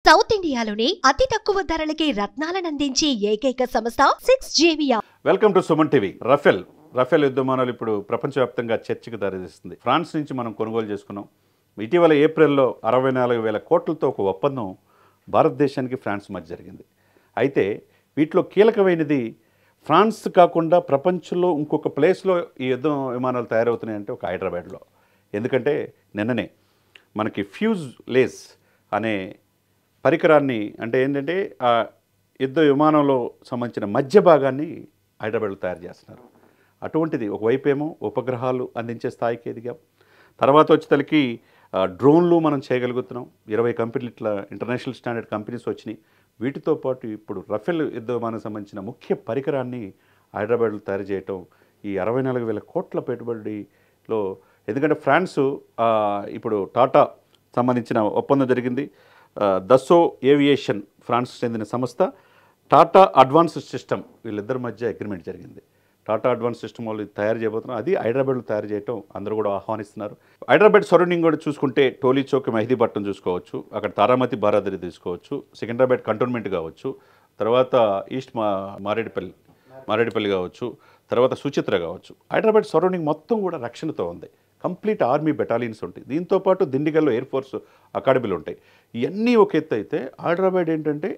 South ఇండియాలోనే అతి తక్కువ ధరలకి రత్నాలనందించే ఏకైక సంస్థ 6JVR. Welcome to Suman TV. Rafale యుద్ధ విమానాలు ఇప్పుడు ప్రపంచవ్యాప్తంగా చర్చకు దారితీస్తుంది. ఫ్రాన్స్ నుంచి మనం కొనుగోలు చేసుకున్నాం. ఇటీవల ఏప్రిల్లో 64,000 కోట్లతో ఒక ఒప్పందం భారతదేశానికి ఫ్రాన్స్ మధ్య జరిగింది. అయితే వీటిలో కీలకమైనది ఫ్రాన్స్ కాకుండా ప్రపంచంలో ఇంకొక ప్లేస్లో ఈ యుద్ధ విమానాలు తయారవుతున్నాయంటే ఒక హైదరాబాద్లో. ఎందుకంటే నిన్ననే మనకి ఫ్యూజ్ లేస్ అనే పరికరాన్ని, అంటే ఏంటంటే ఆ యుద్ధ విమానంలో సంబంధించిన మధ్య భాగాన్ని హైదరాబాద్లో తయారు చేస్తున్నారు. అటువంటిది ఒకవైపు ఏమో ఉపగ్రహాలు అందించే స్థాయికి ఎదిగాం. తర్వాత వచ్చేసరికి డ్రోన్లు మనం చేయగలుగుతున్నాం. 20 కంపెనీలు ఇట్లా ఇంటర్నేషనల్ స్టాండర్డ్ కంపెనీస్ వచ్చినాయి. వీటితో పాటు ఇప్పుడు రఫేల్ యుద్ధ విమానానికి సంబంధించిన ముఖ్య పరికరాన్ని హైదరాబాద్లో తయారు చేయటం ఈ 64,000 కోట్ల పెట్టుబడిలో. ఎందుకంటే ఫ్రాన్సు ఇప్పుడు టాటా సంబంధించిన ఒప్పందం జరిగింది. దసో ఏవియేషన్ ఫ్రాన్స్ చెందిన సంస్థ, టాటా అడ్వాన్స్ సిస్టమ్, వీళ్ళిద్దరి మధ్య అగ్రిమెంట్ జరిగింది. టాటా అడ్వాన్స్ సిస్టమ్ వాళ్ళు తయారు చేయబోతున్నారు. అది హైదరాబాద్లో తయారు చేయటం అందరూ కూడా ఆహ్వానిస్తున్నారు. హైదరాబాద్ సరౌండింగ్ కూడా చూసుకుంటే టోలీ చౌక్, మెహదీపట్నం చూసుకోవచ్చు, అక్కడ తారామతి బారాదరి తీసుకోవచ్చు, సికింద్రాబాద్ కంటోన్మెంట్ కావచ్చు, తర్వాత ఈస్ట్ మారేడుపల్లి కావచ్చు, తర్వాత సుచిత్ర కావచ్చు. హైదరాబాద్ సరౌండింగ్ మొత్తం కూడా రక్షణతో ఉంది. కంప్లీట్ ఆర్మీ బెటాలియన్స్ ఉంటాయి. దీంతోపాటు దిండిగల్లో ఎయిర్ ఫోర్స్ అకాడమీలు ఉంటాయి. ఇవన్నీ ఒక ఎత్తు అయితే హైదరాబాద్ ఏంటంటే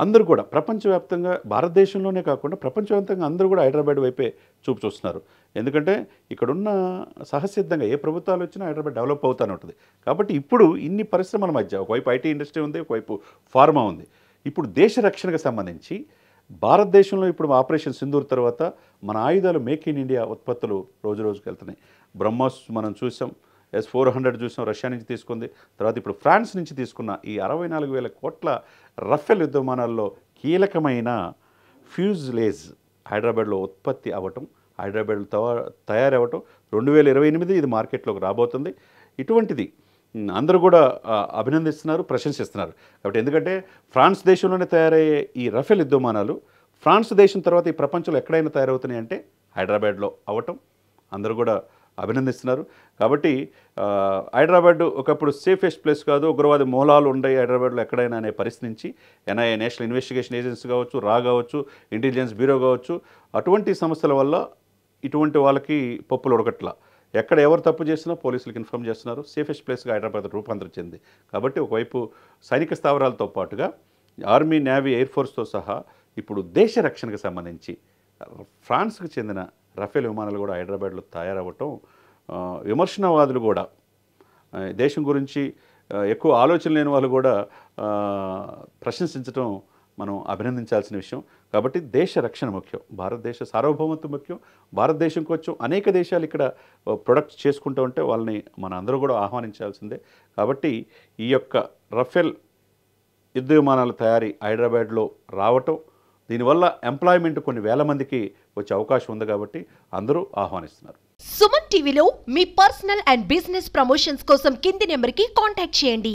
అందరూ కూడా ప్రపంచవ్యాప్తంగా, భారతదేశంలోనే కాకుండా ప్రపంచవ్యాప్తంగా అందరూ కూడా హైదరాబాద్ వైపే చూపు చూస్తున్నారు. ఎందుకంటే ఇక్కడున్న సహసిద్ధంగా ఏ ప్రభుత్వాలు వచ్చినా హైదరాబాద్ డెవలప్ అవుతూనే ఉంటుంది. కాబట్టి ఇప్పుడు ఇన్ని పరిశ్రమల మధ్య ఒకవైపు ఐటీ ఇండస్ట్రీ ఉంది, ఒకవైపు ఫార్మా ఉంది. ఇప్పుడు దేశ రక్షణకు సంబంధించి భారతదేశంలో ఇప్పుడు ఆపరేషన్ సింధూర్ తర్వాత మన ఆయుధాలు మేక్ ఇన్ ఇండియా ఉత్పత్తులు రోజు రోజుకి వెళ్తున్నాయి. బ్రహ్మోస్ మనం చూసాం, S-400 చూసాం, రష్యా నుంచి తీసుకుంది. తర్వాత ఇప్పుడు ఫ్రాన్స్ నుంచి తీసుకున్న ఈ 64,000 కోట్ల రఫేల్ యుద్ధ విమానాల్లో కీలకమైన ఫ్యూజ్ లేస్ హైదరాబాద్లో ఉత్పత్తి అవ్వటం, హైదరాబాద్లో తయారవ్వటం 2028 ఇది మార్కెట్లోకి రాబోతుంది. ఇటువంటిది అందరూ కూడా అభినందిస్తున్నారు, ప్రశంసిస్తున్నారు. కాబట్టి ఎందుకంటే ఫ్రాన్స్ దేశంలోనే తయారయ్యే ఈ రఫేల్ యుద్ధ విమానాలు ఫ్రాన్స్ దేశం తర్వాత ఈ ప్రపంచంలో ఎక్కడైనా తయారవుతున్నాయి అంటే హైదరాబాద్లో అవ్వటం అందరూ కూడా అభినందిస్తున్నారు. కాబట్టి హైదరాబాద్ ఒకప్పుడు సేఫెస్ట్ ప్లేస్ కాదు, ఉగ్రవాద మూలాలు ఉన్నాయి హైదరాబాద్లో ఎక్కడైనా అనే పరిస్థితి నుంచి NIA, నేషనల్ ఇన్వెస్టిగేషన్ ఏజెన్సీ కావచ్చు, కావచ్చు, ఇంటెలిజెన్స్ బ్యూరో కావచ్చు, అటువంటి సంస్థల వల్ల ఇటువంటి వాళ్ళకి పప్పులు ఉడకట్లా. ఎక్కడ ఎవరు తప్పు చేసినా పోలీసులకు ఇన్ఫార్మ్ చేస్తున్నారు. సేఫెస్ట్ ప్లేస్గా హైదరాబాద్ రూపాంతరం చెంది. కాబట్టి ఒకవైపు సైనిక స్థావరాలతో పాటుగా ఆర్మీ, నేవీ, ఎయిర్ ఫోర్స్తో సహా ఇప్పుడు దేశ రక్షణకు సంబంధించి ఫ్రాన్స్కి చెందిన రఫేల్ విమానాలు కూడా హైదరాబాద్లో తయారవ్వటం, విమర్శనవాదులు కూడా, దేశం గురించి ఎక్కువ ఆలోచన లేని వాళ్ళు కూడా ప్రశంసించడం మనం అభినందించాల్సిన విషయం. కాబట్టి దేశ రక్షణ ముఖ్యం, భారతదేశ సార్వభౌమత్వం ముఖ్యం. భారతదేశంకి వచ్చి అనేక దేశాలు ఇక్కడ ప్రొడక్ట్స్ చేసుకుంటూ ఉంటే వాళ్ళని మన అందరూ కూడా ఆహ్వానించాల్సిందే. కాబట్టి ఈ యొక్క రఫేల్ యుద్ధ విమానాల తయారీ హైదరాబాద్లో రావటం, దీనివల్ల ఎంప్లాయ్మెంట్ కొన్ని వేల మందికి వచ్చే అవకాశం ఉంది. కాబట్టి అందరూ ఆహ్వానిస్తున్నారు. సుమన్ టీవీలో మీ పర్సనల్ అండ్ బిజినెస్ ప్రమోషన్స్ కోసం కింది నెంబర్కి కాంటాక్ట్ చేయండి.